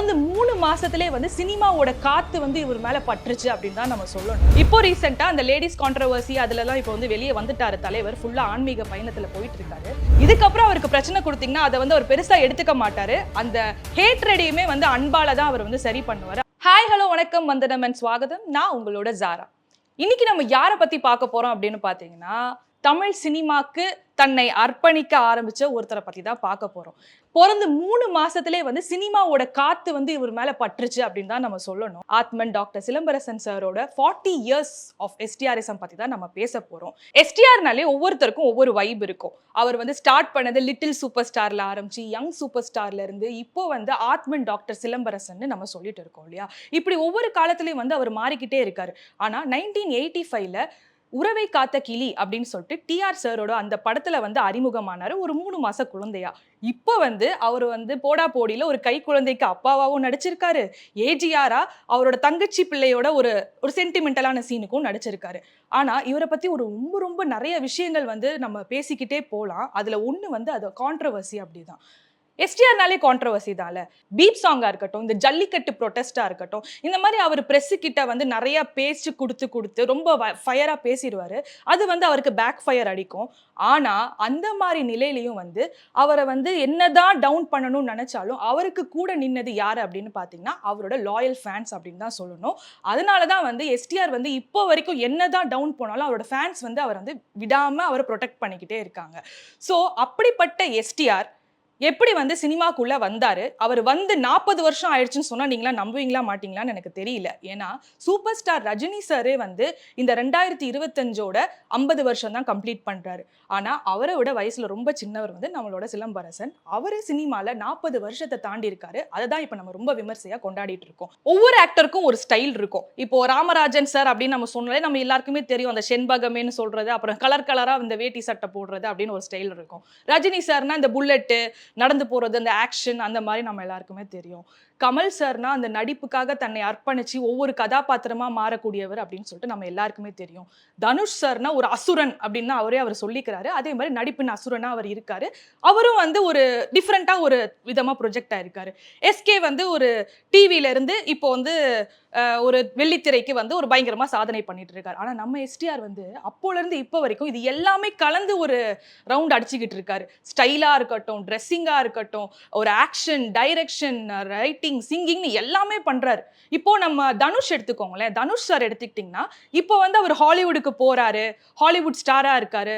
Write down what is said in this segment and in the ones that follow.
பிறந்து 3 மாசத்திலே வந்து சினிமாவோட காத்து வந்து இவர் மேல பற்றுச்சு அப்படின்னு தான் நம்ம சொல்லணும். இப்போ ரீசெண்டா அந்த லேடிஸ் கான்ட்ரவர்சி அதுலலாம் இப்போ வந்து வெளியே வந்துட்டாரு தலைவர், ஃபுல்லா ஆன்மீக பயணத்துல போயிட்டு இருக்காரு. இதுக்கப்புறம் அவருக்கு பிரச்சனை கொடுத்தீங்கன்னா அதை வந்து அவர் பெருசா எடுத்துக்க மாட்டாரு. அந்த ஹேட்ரடையுமே வந்து அன்பால தான் அவர் வந்து சரி பண்ணுவார். ஹாய் ஹலோ வணக்கம் வந்தனம் அண்ட் ஸ்வாகதம். நான் உங்களோட ஜாரா. இன்னைக்கு நம்ம யாரை பத்தி பார்க்க போறோம் அப்படின்னு பாத்தீங்கன்னா, தமிழ் சினிமாக்கு தன்னை அர்ப்பணிக்க ஆரம்பிச்ச ஒருத்தரை பத்தி தான் பார்க்க போறோம். பிறந்து 3 மாசத்திலே வந்து சினிமாவோட காத்து வந்து இவர் மேல பற்றுச்சு அப்படின்னு தான் நம்ம சொல்லணும். ஆத்மன் டாக்டர் சிலம்பரசன் சாரோட 40 இயர்ஸ் ஆஃப் எஸ்டிஆரிசம் பத்தி தான் நம்ம பேச போறோம். எஸ்டிஆர்னாலே ஒவ்வொருத்தருக்கும் ஒவ்வொரு வைப் இருக்கும். அவர் வந்து ஸ்டார்ட் பண்ணது லிட்டில் சூப்பர் ஸ்டார்ல ஆரம்பிச்சு யங் சூப்பர் ஸ்டார்ல இருந்து இப்போ வந்து ஆத்மன் டாக்டர் சிலம்பரசன் நம்ம சொல்லிட்டு இருக்கோம் இல்லையா. இப்படி ஒவ்வொரு காலத்திலயும் வந்து அவர் மாறிக்கிட்டே இருக்காரு. ஆனா 1985ல உறவை காத்த கிளி அப்படின்னு சொல்லிட்டு டிஆர் சாரோட அந்த படத்துல வந்து அறிமுகமானாரு ஒரு 3 மாச குழந்தையா. இப்போ வந்து அவர் வந்து போடா போடியில ஒரு கை குழந்தைக்கு அப்பாவாவும் நடிச்சிருக்காரு. ஏஜிஆரா அவரோட தங்கச்சி பிள்ளையோட ஒரு சென்டிமெண்டலான சீனுக்கும் நடிச்சிருக்காரு. ஆனா இவரை பத்தி ஒரு ரொம்ப நிறைய விஷயங்கள் வந்து நம்ம பேசிக்கிட்டே போலாம். அதுல ஒண்ணு வந்து அது கான்ட்ரவர்சி அப்படிதான். எஸ்டிஆர்னாலே கான்ட்ரவர்சி தான்ல. பீப் சாங்கா இருக்கட்டும், இந்த ஜல்லிக்கட்டு ப்ரொட்டஸ்டா இருக்கட்டும், இந்த மாதிரி அவர் பிரஸ் கிட்ட வந்து நிறைய பேச்சு கொடுத்து ரொம்ப ஃபயரா பேசிடுவாரு. அது வந்து அவருக்கு பேக் ஃபயர் அடிக்கும். ஆனா அந்த மாதிரி நிலையிலையும் வந்து அவரை வந்து என்னதான் டவுன் பண்ணணும்னு நினைச்சாலும் அவருக்கு கூட நின்னது யாரு அப்படின்னு பாத்தீங்கன்னா அவரோட லாயல் ஃபேன்ஸ் அப்படின்னு தான் சொல்லணும். அதனாலதான் வந்து எஸ்டிஆர் வந்து இப்போ வரைக்கும் என்னதான் டவுன் போனாலும் அவரோட ஃபேன்ஸ் வந்து அவர் வந்து விடாம அவரை ப்ரொடெக்ட் பண்ணிக்கிட்டே இருக்காங்க. ஸோ அப்படிப்பட்ட எஸ்டிஆர் எப்படி வந்து சினிமாக்குள்ள வந்தாரு? அவர் வந்து 40 வருஷம் ஆயிடுச்சுன்னு சொன்னா நீங்களா நம்புவீங்களா மாட்டீங்களான்னு எனக்கு தெரியல. ஏன்னா சூப்பர் ஸ்டார் ரஜினி சாரே வந்து இந்த 2025ஓட 50 வருஷம் தான் கம்ப்ளீட் பண்றாரு. ஆனா அவரை விட வயசுல ரொம்ப சின்னவர் வந்து நம்மளோட சிலம்பரசன். அவரு சினிமால 40 வருஷத்தை தாண்டி இருக்காரு. அதை தான் இப்ப நம்ம ரொம்ப விமர்சையா கொண்டாடிட்டு இருக்கோம். ஒவ்வொரு ஆக்டருக்கும் ஒரு ஸ்டைல் இருக்கும். இப்போ ராமராஜன் சார் அப்படின்னு நம்ம சொன்னாலே நம்ம எல்லாருக்குமே தெரியும். அந்த செண்பகமேன்னு சொல்றது, அப்புறம் கலர் கலரா இந்த வேட்டி சட்டை போடுறது அப்படின்னு ஒரு ஸ்டைல் இருக்கும். ரஜினி சார்னா இந்த புல்லட்டு நடந்து போறது, அந்த ஆக்ஷன், அந்த மாதிரி நம்ம எல்லாருக்குமே தெரியும். கமல் சார்னா அந்த நடிப்புக்காக தன்னை அர்ப்பணிச்சு ஒவ்வொரு கதாபாத்திரமா மாறக்கூடியவர் அப்படின்னு சொல்லிட்டு நம்ம எல்லாருக்குமே தெரியும். தனுஷ் சார்னா ஒரு அசுரன் அப்படின்னு அவர் சொல்லிக்கிறாரு. அதே மாதிரி நடிப்பின் அசுரனா அவர் இருக்காரு. அவரும் வந்து ஒரு டிஃப்ரெண்டா ஒரு விதமா ப்ரொஜெக்ட் ஆயிருக்காரு. எஸ்கே வந்து ஒரு டிவில இருந்து இப்போ வந்து ஒரு வெள்ளித்திரைக்கு வந்து ஒரு பயங்கரமா சாதனை பண்ணிட்டு இருக்காரு. ஆனா நம்ம எஸ்டிஆர் வந்து அப்போல இருந்து இப்போ வரைக்கும் இது எல்லாமே கலந்து ஒரு ரவுண்ட் அடிச்சுக்கிட்டு இருக்காரு. ஸ்டைலா இருக்கட்டும், ட்ரெஸ்ஸிங்கா இருக்கட்டும், ஒரு ஆக்ஷன், டைரக்ஷன், ரைட்டிங், சிங்கிங்னு எல்லாமே பண்றாரு. இப்போ நம்ம தனுஷ் எடுத்துக்கோங்களேன். தனுஷ் சார் எடுத்துக்கிட்டிங்கன்னா இப்போ வந்து அவர் ஹாலிவுட்டுக்கு போறாரு, ஹாலிவுட் ஸ்டாரா இருக்காரு,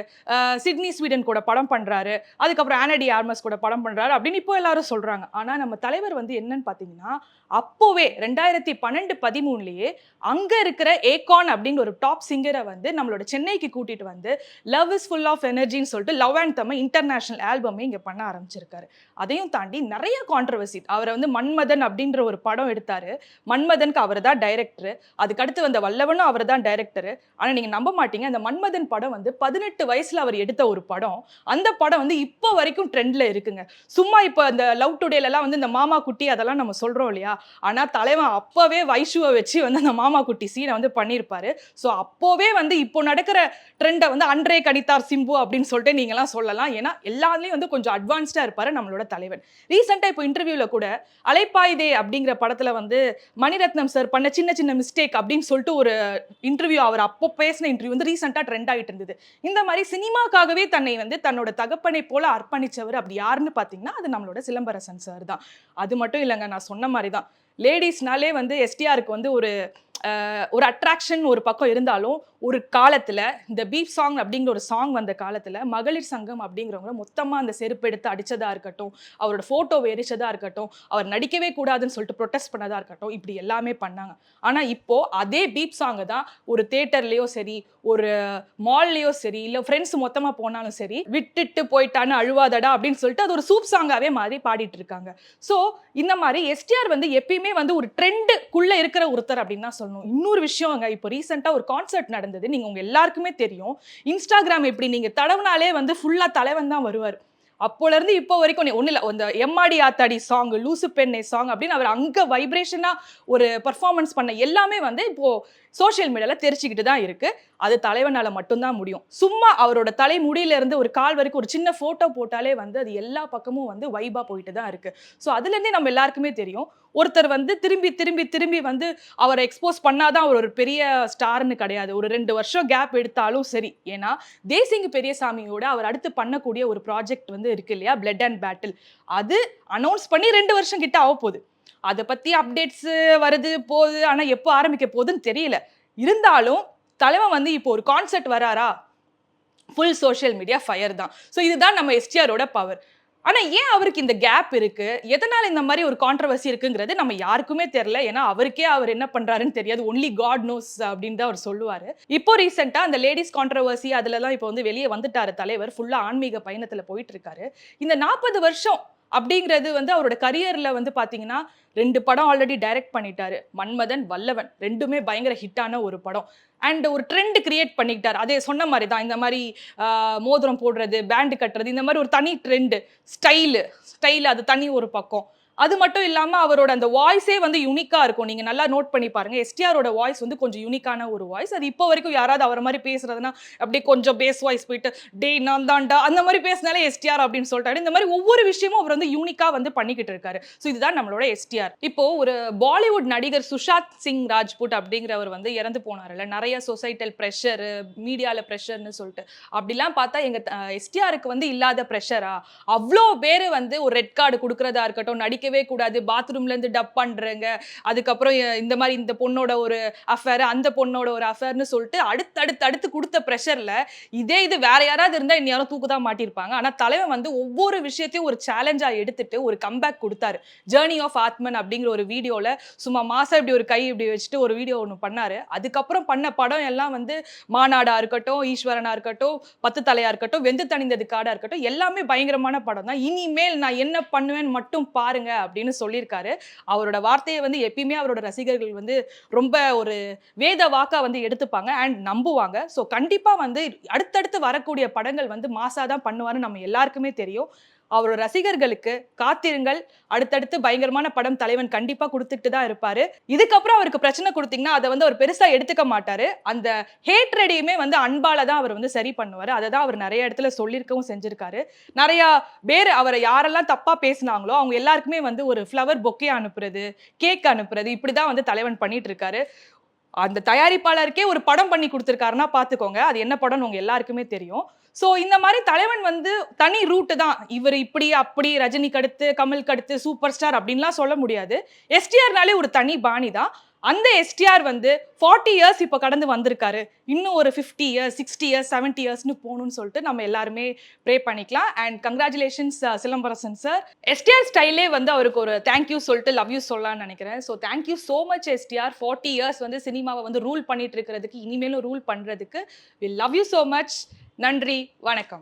சிட்னி ஸ்வீடன் கூட படம் பண்றாரு, அதுக்கப்புறம் ஆனடி ஆர்மஸ் கூட படம் பண்றாரு அப்படின்னு இப்போ எல்லாரும் சொல்றாங்க. ஆனா நம்ம தலைவர் வந்து என்னன்னு பாத்தீங்கன்னா அப்போவே 2012-13லயே அங்க இருக்கிற ஏகான் அப்படிங்கிற ஒரு டாப் சிங்கரை வந்து நம்மளோட சென்னைக்கு கூட்டிட்டு வந்து லவ் இஸ் ஃபுல் ஆஃப் எனர்ஜின்னு சொல்லிட்டு லவ் அண்ட் தம் இன்டர்நேஷனல் ஆல்பமே இங்க பண்ண ஆரம்பிச்சிருக்காரு. அதையும் தாண்டி நிறைய கான்ட்ரவர்சி. அவரை வந்து மன்மதன் அப்படின்ற ஒரு படம் எடுத்தாரு. மன்மதனுக்கு அவர் தான் டைரக்டர். அதுக்கடுத்து வந்த வல்லவனும் அவர் தான் டைரக்டர். ஆனா நீங்க நம்ப மாட்டீங்க, அந்த மன்மதன் படம் வந்து 18 வயசுல அவர் எடுத்த ஒரு படம். அந்த படம் வந்து இப்போ வரைக்கும் ட்ரெண்ட்ல இருக்குங்க. சும்மா இப்போ இந்த லவ் டுடேல எல்லாம் வந்து இந்த மாமா குட்டி அதெல்லாம் நம்ம சொல்றோம் இல்லையா. ஆனா தலைவன் அப்பவே வைஷுவை வச்சு வந்து அந்த மாமா குட்டி சீனை வந்து பண்ணியிருப்பாரு. ஸோ அப்போவே வந்து இப்போ நடக்கிற ட்ரெண்டை வந்து அன்றே கணித்தார் சிம்பு அப்படின்னு சொல்லிட்டு நீங்க எல்லாம் சொல்லலாம். ஏன்னா எல்லாத்துலயும் வந்து கொஞ்சம் அட்வான்ஸ்டா இருப்பாரு நம்மளோட தலைவன். ரீசெண்டா இப்போ இன்டர்வியூல கூட அலைப்பாயுதே அப்படிங்கிற படத்துல வந்து மணிரத்னம் சார் பண்ண சின்ன சின்ன மிஸ்டேக் அப்படின்னு சொல்லிட்டு ஒரு இன்டர்வியூ, அவர் அப்போ பேசின இன்டர்வியூ வந்து ரீசெண்டா ட்ரெண்ட் ஆகிட்டு இருந்தது. இந்த மாதிரி சினிமாக்காகவே தன்னை வந்து தன்னோட தகப்பனை போல அர்ப்பணிச்சவர் அப்படி யாருன்னு பாத்தீங்கன்னா அது நம்மளோட சிலம்பரசன் சார் தான். அது மட்டும் இல்லைங்க, நான் சொன்ன மாதிரி தான் லேடிஸ்னாலே வந்து எஸ்டிஆருக்கு வந்து ஒரு அட்ராக்ஷன் ஒரு பக்கம் இருந்தாலும் ஒரு காலத்துல இந்த பீப் சாங் அப்படிங்கிற ஒரு சாங் வந்த காலத்துல மகளிர் சங்கம் அப்படிங்கிறவங்க மொத்தமா அந்த செருப்பு எடுத்து அடிச்சதா இருக்கட்டும், அவரோட போட்டோவை எரிச்சதா இருக்கட்டும், அவர் நடிக்கவே கூடாதுன்னு சொல்லிட்டு ப்ரொடெஸ்ட் பண்ணதா இருக்கட்டும், இப்படி எல்லாமே பண்ணாங்க. ஆனா இப்போ அதே பீப் சாங்கை தான் ஒரு தியேட்டர்லயோ சரி, ஒரு மால்லயோ சரி, இல்ல ஃப்ரெண்ட்ஸ் மொத்தமா போனாலும் சரி, விட்டுட்டு போயிட்டான்னு அழுவாதடா அப்படின்னு சொல்லிட்டு அது ஒரு சூப் சாங்காவே மாதிரி பாடிட்டு இருக்காங்க. சோ இந்த மாதிரி எஸ்டிஆர் வந்து எப்பயுமே வந்து ஒரு ட்ரெண்டுக்குள்ள இருக்கிற ஒருத்தர் அப்படின்னு தான் சொல்லணும். இன்னொரு விஷயம்ங்க, இப்போ ரீசெண்டா ஒரு கான்சர்ட் நடந்தது. நீங்க உங்க எல்லாருக்குமே தெரியும். இன்ஸ்டாகிராம் எப்படி நீங்க தடவுனாலே வந்து ஃபுல்லா தலைவன் தான் வருவார். அப்போல இருந்து இப்போ வரைக்கும் ஒண்ணு இல்ல, அந்த எம்மாடி ஆத்தாடி சாங், லூசு பெண்ணே சாங் அப்படின்னு அவர் அங்க வைப்ரேஷனா ஒரு பெர்ஃபார்மன்ஸ் பண்ண எல்லாமே வந்து இப்போ சோஷியல் மீடியால தெரிச்சுக்கிட்டு தான் இருக்கு. அது தலைவனால மட்டும்தான் முடியும். சும்மா அவரோட தலை முடியில இருந்து ஒரு கால் வரைக்கும் ஒரு சின்ன போட்டோ போட்டாலே வந்து அது எல்லா பக்கமும் வந்து வைபா போயிட்டு தான் இருக்கு. ஸோ அதுல இருந்தே நம்ம எல்லாருக்குமே தெரியும் ஒருத்தர் வந்து திரும்பி திரும்பி திரும்பி வந்து அவரை எக்ஸ்போஸ் பண்ணாதான் அவர் ஒரு பெரிய ஸ்டார்னு கிடையாது. ஒரு 2 வருஷம் கேப் எடுத்தாலும் சரி. ஏன்னா தேசிங்கு பெரியசாமியோட அவர் அடுத்து பண்ணக்கூடிய ஒரு ப்ராஜெக்ட் வந்து இருக்கு இல்லையா, பிளட் அண்ட் பேட்டில். அது அனௌன்ஸ் பண்ணி 2 வருஷம் கிட்ட ஆகப்போகுது. அதை பத்தி அப்டேட்ஸ் வருது போகுது. ஆனா எப்போ ஆரம்பிக்க போகுதுன்னு தெரியல. இருந்தாலும் தலைவன் வந்து இப்போ ஒரு கான்செர்ட் வராரா, ஃபுல் சோஷியல் மீடியா ஃபயர் தான். ஸோ இதுதான் நம்ம எஸ்டிஆரோட பவர். ஆனா ஏன் அவருக்கு இந்த கேப் இருக்கு, எதனால இந்த மாதிரி ஒரு கான்ட்ரவர்சி இருக்குங்கிறது நம்ம யாருக்குமே தெரியல. ஏன்னா அவருக்கே அவர் என்ன பண்றாருன்னு தெரியாது. ஒன்லி காட் நோஸ் அப்படின்னு தான் அவர் சொல்லுவாரு. இப்போ ரீசெண்டா அந்த லேடிஸ் கான்ட்ரவர்சி அதுலலாம் இப்போ வந்து வெளியே வந்துட்டாரு தலைவர். ஃபுல்லா ஆன்மீக பயணத்துல போயிட்டு இருக்காரு. இந்த 40 வருஷம் அப்படிங்கிறது வந்து அவரோட கரியர்ல வந்து பாத்தீங்கன்னா 2 படம் ஆல்ரெடி டைரக்ட் பண்ணிட்டாரு. மன்மதன், வல்லவன் 2மே பயங்கர ஹிட்டான ஒரு படம். அண்ட் ஒரு ட்ரெண்ட் கிரியேட் பண்ணிக்கிட்டாரு. அதே சொன்ன மாதிரி தான், இந்த மாதிரி மோதிரம் போடுறது, பேண்ட் கட்டுறது, இந்த மாதிரி ஒரு தனி ட்ரெண்ட், ஸ்டைல் அது தனி ஒரு பக்கம். அது மட்டும் இல்லாம அவரோட அந்த வாய்ஸே வந்து யூனிக்கா இருக்கும். நீங்க நல்லா நோட் பண்ணி பாருங்க. எஸ்டிஆரோட வாய்ஸ் வந்து கொஞ்சம் யூனிக்கான ஒரு வாய்ஸ். அது இப்போ வரைக்கும் யாராவது அவரை மாதிரி பேசுறதுன்னா அப்படியே கொஞ்சம் பேஸ் வாய்ஸ் போயிட்டு டேய் நான் தான்டா அந்த மாதிரி பேசினாலே எஸ்டிஆர் அப்படின்னு சொல்லிட்டாரு. இந்த மாதிரி ஒவ்வொரு விஷயமும் அவர் வந்து யூனிக்கா வந்து பண்ணிக்கிட்டு இருக்காரு. ஸோ இதுதான் நம்மளோட எஸ்டிஆர். இப்போ ஒரு பாலிவுட் நடிகர் சுஷாந்த் சிங் ராஜ்புட் அப்படிங்கிறவர் வந்து இறந்து போனார்ல. நிறைய சொசைட்டல் ப்ரெஷர், மீடியால ப்ரெஷர்னு சொல்லிட்டு அப்படிலாம் பார்த்தா எங்க எஸ்டிஆருக்கு வந்து இல்லாத ப்ரெஷரா? அவ்வளோ பேர் வந்து ஒரு ரெட் கார்டு கொடுக்கறதா இருக்கட்டும், நடிக்கவே கூடாது, பாத்ரூம்ல இருந்து டப் பண்றங்க, அதுக்கப்புறம் இந்த மாதிரி இந்த பொண்ணோட ஒரு அஃபேர், அந்த பொண்ணோட ஒரு அஃபேர்னு சொல்லிட்டு அடுத்து கொடுத்த ப்ரெஷர்ல இது வேற யாராவது இருந்தா இன்னும் தூக்குதான் மாட்டிருப்பாங்க. ஆனா தலைவன் வந்து ஒவ்வொரு விஷயத்தையும் ஒரு சேலஞ்சா எடுத்துட்டு ஒரு கம்பேக் கொடுத்தாரு. ஜேர்னி ஆஃப் ஆத்மன் அப்படிங்கிற ஒரு வீடியோல சும்மா மாசா இப்படி ஒரு கை இப்படி வச்சுட்டு ஒரு வீடியோ ஒன்று பண்ணாரு. அதுக்கப்புறம் பண்ண படம் எல்லாம் வந்து மாநாடா இருக்கட்டும், ஈஸ்வரனா இருக்கட்டும், 10 தலையா இருக்கட்டும், வெந்து தணிந்தது காடா இருக்கட்டும், எல்லாமே பயங்கரமான படம் தான். இனிமேல் நான் என்ன பண்ணுவேன்னு மட்டும் பாருங்க அப்படின்னு சொல்லியிருக்காரு. அவரோட வார்த்தையை வந்து எப்பயுமே அவரோட ரசிகர்கள் வந்து ரொம்ப ஒரு வேத வாக்கா வந்து எடுத்துப்பாங்க அண்ட் நம்புவாங்க. ஸோ கண்டிப்பா வந்து அடுத்தடுத்து வரக்கூடிய படங்கள் வந்து மாசா தான் பண்ணுவாருன்னு நம்ம எல்லாருக்குமே தெரியும். அவரோட ரசிகர்களுக்கு காத்திருங்கள். அடுத்தடுத்து பயங்கரமான படம் தலைவன் கண்டிப்பா கொடுத்துட்டு தான் இருப்பாரு. இதுக்கப்புறம் அவருக்கு பிரச்சனை கொடுத்தீங்கன்னா அதை வந்து அவர் பெருசா எடுத்துக்க மாட்டாரு. அந்த ஹேட்ரடையுமே வந்து அன்பால தான் அவர் வந்து சரி பண்ணுவாரு. அதை தான் அவர் நிறைய இடத்துல சொல்லியிருக்கவும் செஞ்சிருக்காரு. நிறைய பேர் அவரை யாரெல்லாம் தப்பா பேசினாங்களோ அவங்க எல்லாருக்குமே வந்து ஒரு ஃப்ளவர் பொக்கே அனுப்புறது, கேக் அனுப்புறது, இப்படிதான் வந்து தலைவன் பண்ணிட்டு இருக்காரு. அந்த தயாரிப்பாளருக்கே ஒரு படம் பண்ணி கொடுத்துருக்காருன்னா பாத்துக்கோங்க. அது என்ன படம்னு உங்க எல்லாருக்குமே தெரியும். சோ இந்த மாதிரி தலைவன் வந்து தனி ரூட் தான். இவர் இப்படி அப்படி ரஜினிக்கு அடுத்து, கமலுக்கு அடுத்து சூப்பர் ஸ்டார் அப்படின்லாம் சொல்ல முடியாது. எஸ்டிஆர்னாலே ஒரு தனி பாணி தான். அந்த எஸ்டிஆர் வந்து 40 இயர்ஸ் இப்ப கடந்து வந்திருக்காரு. இன்னும் ஒரு 50 இயர்ஸ், 60 இயர்ஸ், 70 இயர்ஸ்னு போகணும்னு சொல்லிட்டு நம்ம எல்லாருமே ப்ரே பண்ணிக்கலாம். And congratulations Silambarasan sir. எஸ்டிஆர் ஸ்டைலே வந்து அவருக்கு ஒரு தேங்க்யூ சொல்லிட்டு லவ் யூ சொல்லலாம்னு நினைக்கிறேன். So thank you so much STR. 40 years வந்து சினிமாவை வந்து ரூல் பண்ணிட்டு இருக்கிறதுக்கு, இனிமேலும் ரூல் பண்றதுக்கு. We love you so much. நன்றி, வணக்கம்.